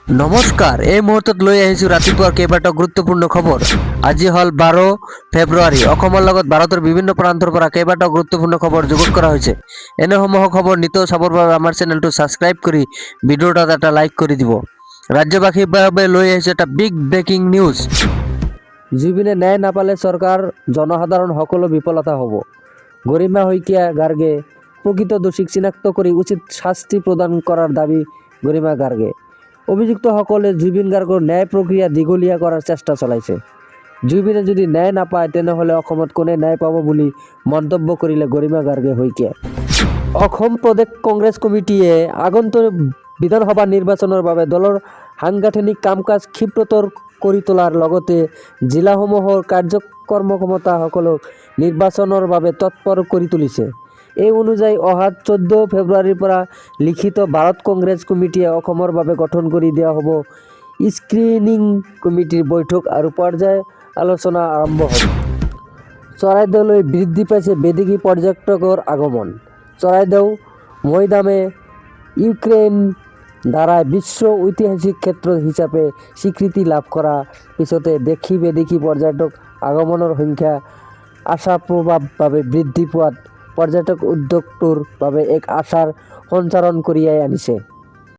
নমস্কাৰ, এই মুহূৰ্তত লৈ আহিছোঁ ৰাতিপুৱাৰ কেইবাটাও গুৰুত্বপূৰ্ণ খবৰ। আজি হ'ল 12 ফেব্ৰুৱাৰী। অসমৰ লগত ভাৰতৰ বিভিন্ন প্ৰান্তৰ পৰা কেইবাটাও গুৰুত্বপূৰ্ণ খবৰ যুগুত কৰা হৈছে। এনেসমূহ খবৰ নিতৌ চাবৰ বাবে আমাৰ চেনেলটো ছাবস্ক্ৰাইব কৰি ভিডিঅ'টোত এটা লাইক কৰি দিব। ৰাজ্যবাসীৰ বাবে লৈ আহিছোঁ এটা বিগ ব্ৰেকিং নিউজ। জুবিনে ন্যায় নাপালে চৰকাৰ, জনসাধাৰণ সকলো বিফলতা হ'ব। গৰিমা শইকীয়া গাৰ্গে প্ৰকৃত দোষীক চিনাক্ত কৰি উচিত শাস্তি প্ৰদান কৰাৰ দাবী গৰিমা গাৰ্গে। অভিযুক্তসকলে জুবিন গাৰ্গৰ ন্যায় প্ৰক্ৰিয়া দীঘলীয়া কৰাৰ চেষ্টা চলাইছে। জুবিনে যদি ন্যায় নাপায় তেনেহ'লে অসমত কোনে ন্যায় পাব বুলি মন্তব্য কৰিলে গৰিমা গাৰ্গে শইকীয়াই। অসম প্ৰদেশ কংগ্ৰেছ কমিটিয়ে আগন্তুক বিধানসভা নিৰ্বাচনৰ বাবে দলৰ সাংগঠনিক কাম-কাজ ক্ষীপ্ৰতৰ কৰি তোলাৰ লগতে জিলাসমূহৰ কাৰ্যকৰ্মকৰ্তাসকলক নিৰ্বাচনৰ বাবে তৎপৰ কৰি তুলিছে। এই অনুযায়ী অহা 14 ফেব্ৰুৱাৰীৰ পৰা লিখিত ভাৰত কংগ্ৰেছ কমিটিয়ে অসমৰ বাবে গঠন কৰি দিয়া হ'ব স্ক্ৰিনিং কমিটিৰ বৈঠক আৰু পৰ্যায় আলোচনা আৰম্ভ হ'ব। চৰাইদেউলৈ বৃদ্ধি পাইছে বিদেশী পৰ্যটকৰ আগমন। চৰাইদেউ মৈদামে ইউক্ৰেইন দ্বাৰা বিশ্ব ঐতিহাসিক ক্ষেত্ৰ হিচাপে স্বীকৃতি লাভ কৰাৰ পিছতে দেশী-বিদেশী পৰ্যটক আগমনৰ সংখ্যা আশাপ্ৰভাৱে বৃদ্ধি পোৱাত পৰ্যটক উদ্যোগটোৰ বাবে এক আশাৰ সঞ্চাৰণ কঢ়িয়াই আনিছে।